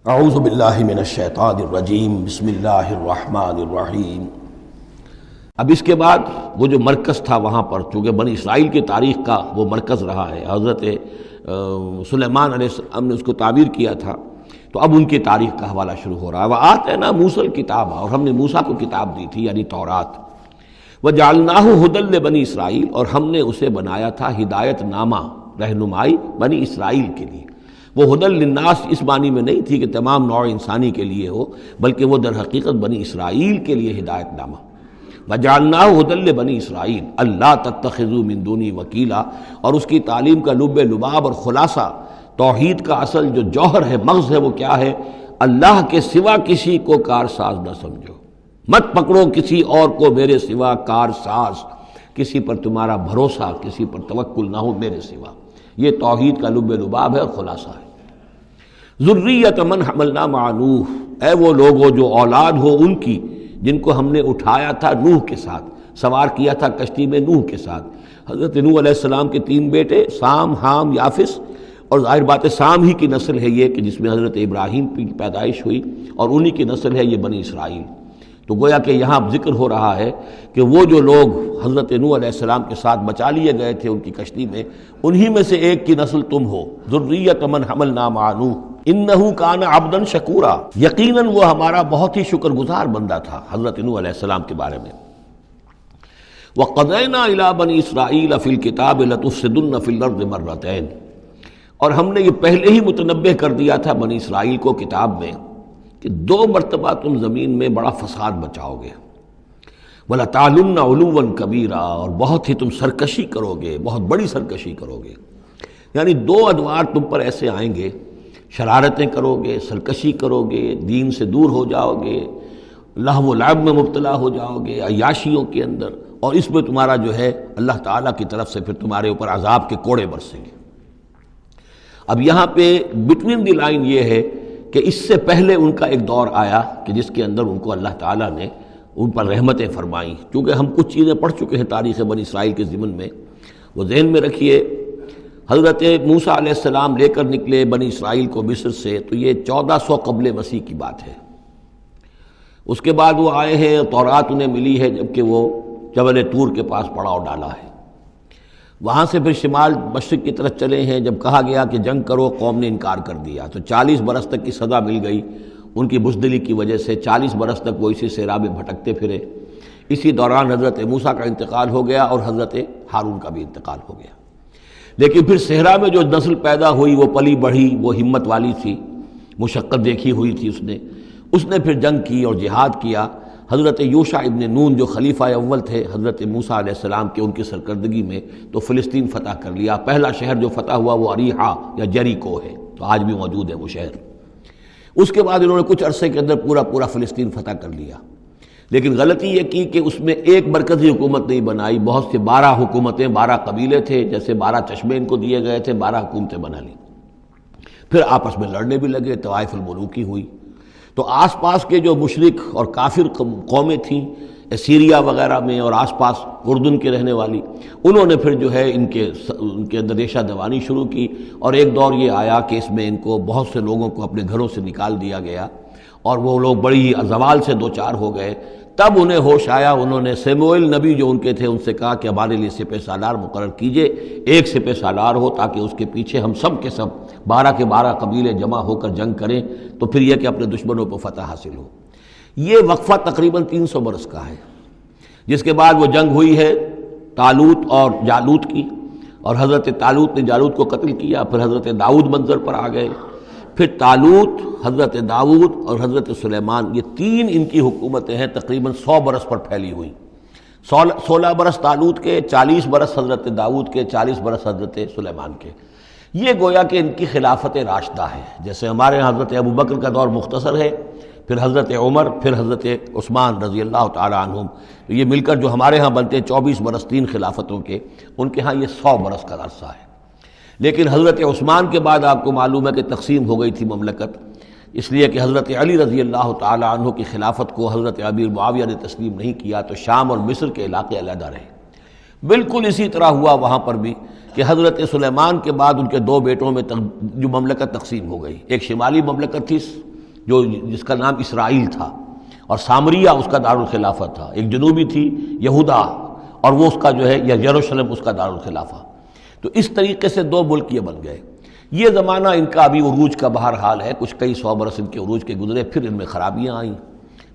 اعوذ باللہ من الشیطان الرجیم بسم اللہ الرحمن الرحیم۔ اب اس کے بعد وہ جو مرکز تھا وہاں پر، چونکہ بنی اسرائیل کی تاریخ کا وہ مرکز رہا ہے، حضرت سلیمان علیہ السلام نے اس کو تعبیر کیا تھا، تو اب ان کی تاریخ کا حوالہ شروع ہو رہا ہے۔ وآتینا موسیٰ الکتاب، اور ہم نے موسیٰ کو کتاب دی تھی یعنی تورات، وجعلناہ ھدی لبنی اسرائیل، اور ہم نے اسے بنایا تھا ہدایت نامہ، رہنمائی بنی اسرائیل کے لیے۔ وہ ھدی للناس اس معنی میں نہیں تھی کہ تمام نوع انسانی کے لیے ہو، بلکہ وہ در حقیقت بنی اسرائیل کے لیے ہدایت نامہ۔ وجعلناہ ھدی لبنی اسرائیل اللہ تتخذوا من دونی وکیلا، اور اس کی تعلیم کا لب لباب اور خلاصہ، توحید کا اصل جو جوہر ہے، مغز ہے، وہ کیا ہے؟ اللہ کے سوا کسی کو کارساز نہ سمجھو، مت پکڑو کسی اور کو میرے سوا کارساز، کسی پر تمہارا بھروسہ، کسی پر توکل نہ ہو میرے سوا۔ یہ توحید کا لب لباب ہے اور خلاصہ ہے۔ ذریۃ من حملنا مع نوح، اے وہ لوگوں جو اولاد ہو ان کی جن کو ہم نے اٹھایا تھا نوح کے ساتھ، سوار کیا تھا کشتی میں نوح کے ساتھ۔ حضرت نوح علیہ السلام کے 3 بیٹے، سام، حام، یافس، اور ظاہر بات ہے سام ہی کی نسل ہے یہ کہ جس میں حضرت ابراہیم کی پیدائش ہوئی، اور انہی کی نسل ہے یہ بنی اسرائیل۔ تو گویا کہ یہاں ذکر ہو رہا ہے کہ وہ جو لوگ حضرت نوح علیہ السلام کے ساتھ بچا لیے گئے تھے ان کی کشتی میں، انہی میں سے ایک کی نسل تم ہو۔ ذریۃ من حملنا مع نوح انہ کان عبدا شکورا، یقیناً وہ ہمارا بہت ہی شکر گزار بندہ تھا حضرت نوح علیہ السلام کے بارے میں۔ وقضینا الی بنی اسرائیل فی الکتاب لتفسدن فی الارض مرتین، اور ہم نے یہ پہلے ہی متنبہ کر دیا تھا بنی اسرائیل کو کتاب میں کہ 2 مرتبہ تم زمین میں بڑا فساد بچاؤ گے۔ وَلَتَعْلُنَّ عُلُوًّا كَبِيرًا، اور بہت ہی تم سرکشی کرو گے، بہت بڑی سرکشی کرو گے۔ یعنی 2 ادوار تم پر ایسے آئیں گے، شرارتیں کرو گے، سرکشی کرو گے، دین سے دور ہو جاؤ گے، لہو و لعب میں مبتلا ہو جاؤ گے، عیاشیوں کے اندر، اور اس میں تمہارا جو ہے اللہ تعالیٰ کی طرف سے پھر تمہارے اوپر عذاب کے کوڑے برسیں گے۔ اب یہاں پہ بٹوین دی لائن یہ ہے کہ اس سے پہلے ان کا ایک دور آیا کہ جس کے اندر ان کو اللہ تعالیٰ نے ان پر رحمتیں فرمائیں۔ چونکہ ہم کچھ چیزیں پڑھ چکے ہیں تاریخ بنی اسرائیل کے ضمن میں، وہ ذہن میں رکھیے۔ حضرت موسیٰ علیہ السلام لے کر نکلے بنی اسرائیل کو مصر سے، تو یہ 1400 قبل مسیح کی بات ہے۔ اس کے بعد وہ آئے ہیں، تورات انہیں ملی ہے جبکہ وہ جبل طور کے پاس پڑاؤ ڈالا ہے۔ وہاں سے پھر شمال مشرق کی طرف چلے ہیں، جب کہا گیا کہ جنگ کرو قوم نے انکار کر دیا، تو 40 برس تک کی سزا مل گئی ان کی بزدلی کی وجہ سے۔ 40 برس تک وہ اسی صحرا میں بھٹکتے پھرے۔ اسی دوران حضرت موسیٰ کا انتقال ہو گیا اور حضرت ہارون کا بھی انتقال ہو گیا۔ لیکن پھر صحرا میں جو نسل پیدا ہوئی وہ پلی بڑھی، وہ ہمت والی تھی، مشقت دیکھی ہوئی تھی اس نے پھر جنگ کی اور جہاد کیا۔ حضرت یوشع ابن نون جو خلیفہ اول تھے حضرت موسیٰ علیہ السلام کے، ان کی سرکردگی میں تو فلسطین فتح کر لیا۔ پہلا شہر جو فتح ہوا وہ اریحا یا جریکو ہے، تو آج بھی موجود ہے وہ شہر۔ اس کے بعد انہوں نے کچھ عرصے کے اندر پورا فلسطین فتح کر لیا۔ لیکن غلطی یہ کی کہ اس میں ایک مرکزی حکومت نہیں بنائی، بہت سے 12 حکومتیں، 12 قبیلے تھے، جیسے 12 چشمے ان کو دیے گئے تھے، 12 حکومتیں بنا لی۔ پھر آپس میں لڑنے بھی لگے، طوائف الملوکی ہوئی۔ تو آس پاس کے جو مشرک اور کافر قومیں تھیں سیریا وغیرہ میں اور آس پاس اردن کے رہنے والی، انہوں نے پھر جو ہے ان کے اندر ریشہ دوانی شروع کی، اور ایک دور یہ آیا کہ اس میں ان کو بہت سے لوگوں کو اپنے گھروں سے نکال دیا گیا، اور وہ لوگ بڑی زوال سے دوچار ہو گئے۔ تب انہیں ہوش آیا، انہوں نے سیموئیل نبی جو ان کے تھے ان سے کہا کہ ہمارے لیے سپہ سالار مقرر کیجئے، ایک سپہ سالار ہو تاکہ اس کے پیچھے ہم سب کے سب 12 کے 12 قبیلے جمع ہو کر جنگ کریں، تو پھر یہ کہ اپنے دشمنوں پر فتح حاصل ہو۔ یہ وقفہ تقریباً 300 برس کا ہے، جس کے بعد وہ جنگ ہوئی ہے طالوت اور جالوت کی، اور حضرت طالوت نے جالوت کو قتل کیا۔ پھر حضرت داؤد منظر پر آ گئے، پھر طالوت، حضرت داؤد اور حضرت سلیمان، یہ 3 ان کی حکومتیں ہیں تقریباً 100 برس پر پھیلی ہوئی۔ 16 برس طالوت کے، 40 برس حضرت داؤد کے، 40 برس حضرت سلیمان کے۔ یہ گویا کہ ان کی خلافت راشدہ ہے۔ جیسے ہمارے یہاں حضرت ابوبکر کا دور مختصر ہے، پھر حضرت عمر، پھر حضرت عثمان رضی اللہ تعالی عنہم، تو یہ مل کر جو ہمارے ہاں بنتے ہیں 24 برس 3 خلافتوں کے، ان کے ہاں یہ 100 برس کا عرصہ ہے۔ لیکن حضرت عثمان کے بعد آپ کو معلوم ہے کہ تقسیم ہو گئی تھی مملکت، اس لیے کہ حضرت علی رضی اللہ تعالی عنہ کی خلافت کو حضرت امیر معاویہ نے تسلیم نہیں کیا، تو شام اور مصر کے علاقے علیحدہ رہے۔ بالکل اسی طرح ہوا وہاں پر بھی کہ حضرت سلیمان کے بعد ان کے 2 بیٹوں میں جو مملکت تقسیم ہو گئی، ایک شمالی مملکت تھی جو جس کا نام اسرائیل تھا، اور سامریہ اس کا دارالخلافہ تھا، ایک جنوبی تھی یہودا اور وہ اس کا جو ہے یا یروشلم اس کا دارالخلافہ۔ تو اس طریقے سے دو ملک یہ بن گئے۔ یہ زمانہ ان کا ابھی عروج کا بہرحال ہے، کچھ کئی سو برس ان کے عروج کے گزرے، پھر ان میں خرابیاں آئیں،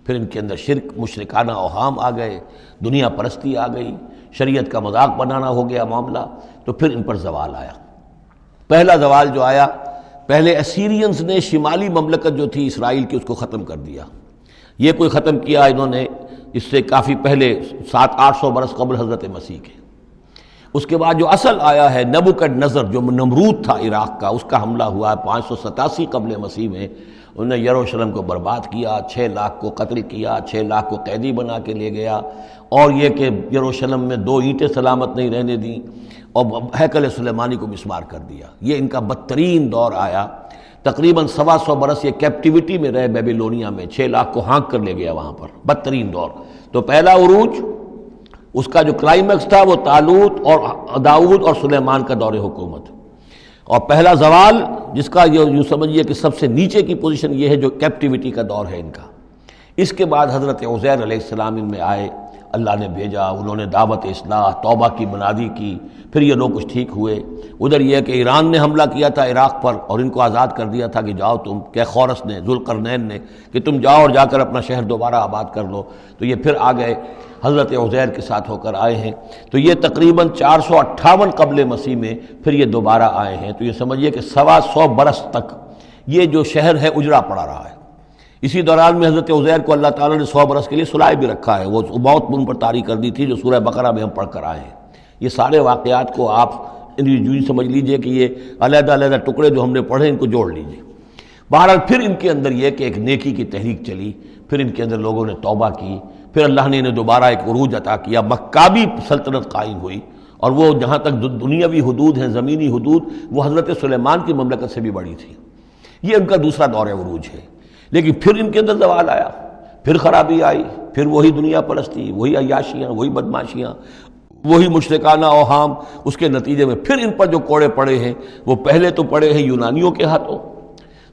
پھر ان کے اندر شرک، مشرکانہ اوہام آ گئے، دنیا پرستی آ گئی، شریعت کا مذاق بنانا ہو گیا معاملہ، تو پھر ان پر زوال آیا۔ پہلا زوال جو آیا، پہلے اسیرینز نے شمالی مملکت جو تھی اسرائیل کی اس کو ختم کر دیا۔ یہ کوئی ختم کیا انہوں نے اس سے کافی پہلے 700-800 برس قبل حضرت مسیح کے۔ اس کے بعد جو اصل آیا ہے نبوکڈ نظر، جو نمرود تھا عراق کا، اس کا حملہ ہوا 587 قبل مسیح میں۔ انہوں نے یروشلم کو برباد کیا، 6 لاکھ کو قتل کیا، 6 لاکھ کو قیدی بنا کے لے گیا، اور یہ کہ یروشلم میں 2 اینٹیں سلامت نہیں رہنے دیں، اور ہیکل سلیمانی کو مسمار کر دیا۔ یہ ان کا بدترین دور آیا۔ تقریباً 125 برس یہ کیپٹیوٹی میں رہے بیبیلونیا میں، 6 لاکھ کو ہانک کر لے گیا وہاں پر، بدترین دور۔ تو پہلا عروج، اس کا جو کلائمیکس تھا وہ طالوت اور داؤد اور سلیمان کا دور حکومت، اور پہلا زوال جس کا یوں سمجھیے کہ سب سے نیچے کی پوزیشن یہ ہے جو کیپٹیوٹی کا دور ہے ان کا۔ اس کے بعد حضرت عزیر علیہ السلام ان میں آئے، اللہ نے بھیجا، انہوں نے دعوت اصلاح توبہ کی منادی کی، پھر یہ لوگ کچھ ٹھیک ہوئے۔ ادھر یہ کہ ایران نے حملہ کیا تھا عراق پر اور ان کو آزاد کر دیا تھا کہ جاؤ تم، کہ خورس نے، ذوالقرنین نے، کہ تم جاؤ اور جا کر اپنا شہر دوبارہ آباد کر لو۔ تو یہ پھر آ گئے، حضرت عزیر کے ساتھ ہو کر آئے ہیں۔ تو یہ تقریباً 458 قبل مسیح میں پھر یہ دوبارہ آئے ہیں۔ تو یہ سمجھیے کہ 125 برس تک یہ جو شہر ہے اجڑا پڑا رہا ہے۔ اسی دوران میں حضرت عزیر کو اللہ تعالیٰ نے 100 برس کے لیے سلائے بھی رکھا ہے، وہ موت ان پر طاری کر دی تھی جو سورہ بقرہ میں ہم پڑھ کر آئے ہیں۔ یہ سارے واقعات کو آپ یوں سمجھ لیجئے کہ یہ علیحدہ علیحدہ ٹکڑے جو ہم نے پڑھے ان کو جوڑ لیجئے۔ بہرحال پھر ان کے اندر یہ کہ ایک نیکی کی تحریک چلی، پھر ان کے اندر لوگوں نے توبہ کی، پھر اللہ نے انہیں دوبارہ ایک عروج عطا کیا، مکابی سلطنت قائم ہوئی، اور وہ جہاں تک دنیاوی حدود ہیں، زمینی حدود، وہ حضرت سلیمان کی مملکت سے بھی بڑی تھی۔ یہ ان کا دوسرا دور عروج ہے۔ لیکن پھر ان کے اندر زوال آیا، پھر خرابی آئی، پھر وہی دنیا پرستی، وہی عیاشیاں، وہی بدماشیاں، وہی مشرکانہ اوہام۔ اس کے نتیجے میں پھر ان پر جو کوڑے پڑے ہیں وہ پہلے تو پڑے ہیں یونانیوں کے ہاتھوں،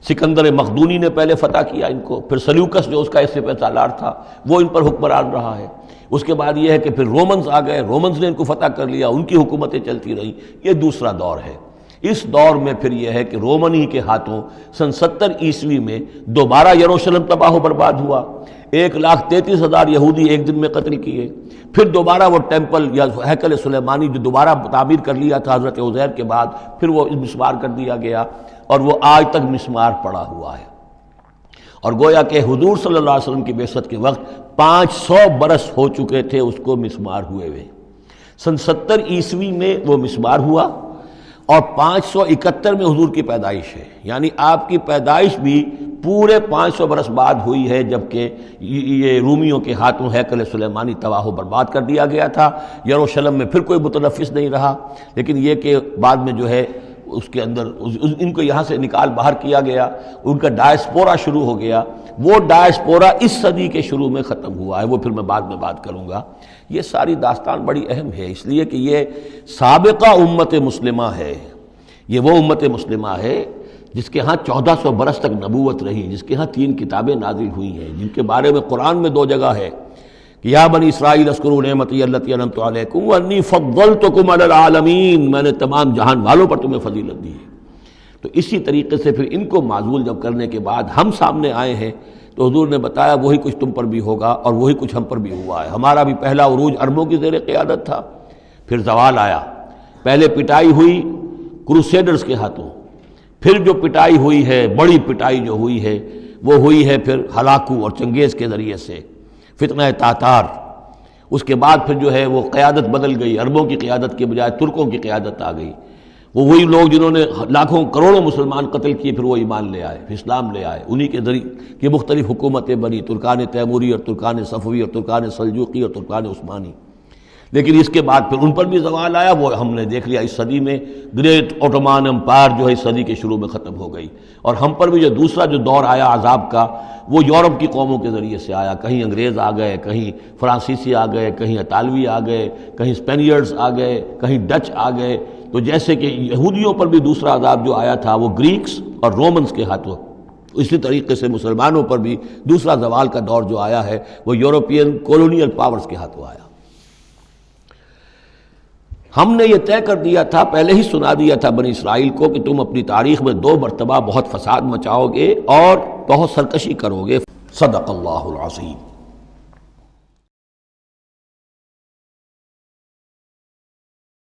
سکندر مقدونی نے پہلے فتح کیا ان کو، پھر سلیوکس جو اس کا اس سے پہ سالار تھا وہ ان پر حکمران رہا ہے۔ اس کے بعد یہ ہے کہ پھر رومنز آ گئے، رومنز نے ان کو فتح کر لیا، ان کی حکومتیں چلتی رہیں۔ یہ دوسرا دور ہے۔ اس دور میں پھر یہ ہے کہ رومنی کے ہاتھوں سن 70 عیسوی میں دوبارہ یروشلم تباہ و برباد ہوا، 1,33,000 یہودی ایک دن میں قتل کیے۔ پھر دوبارہ وہ ٹیمپل یا ہیکل سلیمانی جو دوبارہ تعمیر کر لیا تھا حضرت عزیر کے بعد، پھر وہ مسمار کر دیا گیا، اور وہ آج تک مسمار پڑا ہوا ہے۔ اور گویا کہ حضور صلی اللہ علیہ وسلم کی بعثت کے وقت 500 برس ہو چکے تھے اس کو مسمار ہوئے ہوئے۔ سن 70 عیسوی میں وہ مسمار ہوا، اور 571 میں حضور کی پیدائش ہے، یعنی آپ کی پیدائش بھی پورے 500 برس بعد ہوئی ہے، جبکہ یہ رومیوں کے ہاتھوں ہیکل سلیمانی تباہ و برباد کر دیا گیا تھا۔ یروشلم میں پھر کوئی متنفس نہیں رہا، لیکن یہ کہ بعد میں جو ہے اس کے اندر ان کو یہاں سے نکال باہر کیا گیا، ان کا ڈائسپورا شروع ہو گیا۔ وہ ڈائسپورا اس صدی کے شروع میں ختم ہوا ہے، وہ پھر میں بعد میں بات کروں گا۔ یہ ساری داستان بڑی اہم ہے، اس لیے کہ یہ سابقہ امت مسلمہ ہے۔ یہ وہ امت مسلمہ ہے جس کے ہاں 1400 برس تک نبوت رہی، جس کے ہاں 3 کتابیں نازل ہوئی ہیں، جن کے بارے میں قرآن میں 2 جگہ ہے کہ یا بنی اسرائیل اذکروا نعمتی التی انعمت علیکم وانی فضلتکم علی العالمین، میں نے تمام جہان والوں پر تمہیں فضیلت دی ہے۔ تو اسی طریقے سے پھر ان کو معزول جب کرنے کے بعد ہم سامنے آئے ہیں تو حضور نے بتایا وہی کچھ تم پر بھی ہوگا اور وہی کچھ ہم پر بھی ہوا ہے۔ ہمارا بھی پہلا عروج عربوں کی زیر قیادت تھا، پھر زوال آیا۔ پہلے پٹائی ہوئی کروسیڈرز کے ہاتھوں، پھر جو پٹائی ہوئی ہے، بڑی پٹائی جو ہوئی ہے وہ ہوئی ہے پھر ہلاکو اور چنگیز کے ذریعے سے، فتنہ تاتار۔ اس کے بعد پھر جو ہے وہ قیادت بدل گئی، عربوں کی قیادت کے بجائے ترکوں کی قیادت آ گئی۔ وہ وہی لوگ جنہوں نے لاکھوں کروڑوں مسلمان قتل کیے پھر وہ ایمان لے آئے، اسلام لے آئے، انہی کے ذریعے کی مختلف حکومتیں بنی، ترکان تیموری اور ترکان صفوی اور ترکان سلجوقی اور ترکان عثمانی۔ لیکن اس کے بعد پھر ان پر بھی زوال آیا، وہ ہم نے دیکھ لیا اس صدی میں گریٹ اوٹومان امپائر جو ہے اس صدی کے شروع میں ختم ہو گئی۔ اور ہم پر بھی جو دوسرا جو دور آیا عذاب کا وہ یورپ کی قوموں کے ذریعے سے آیا، کہیں انگریز آ گئے، کہیں فرانسیسی آ گئے، کہیں اطالوی آ گئے، کہیں اسپینیئرز آ گئے، کہیں ڈچ آ گئے۔ تو جیسے کہ یہودیوں پر بھی دوسرا عذاب جو آیا تھا وہ گریکس اور رومنز کے ہاتھوں اسی طریقے سے مسلمانوں پر بھی دوسرا زوال کا دور جو آیا ہے وہ یورپین کولونیل پاورز کے ہاتھوں آیا۔ ہم نے یہ طے کر دیا تھا، پہلے ہی سنا دیا تھا بنی اسرائیل کو کہ تم اپنی تاریخ میں 2 مرتبہ بہت فساد مچاؤ گے اور بہت سرکشی کرو گے۔ صدق اللہ العظیم۔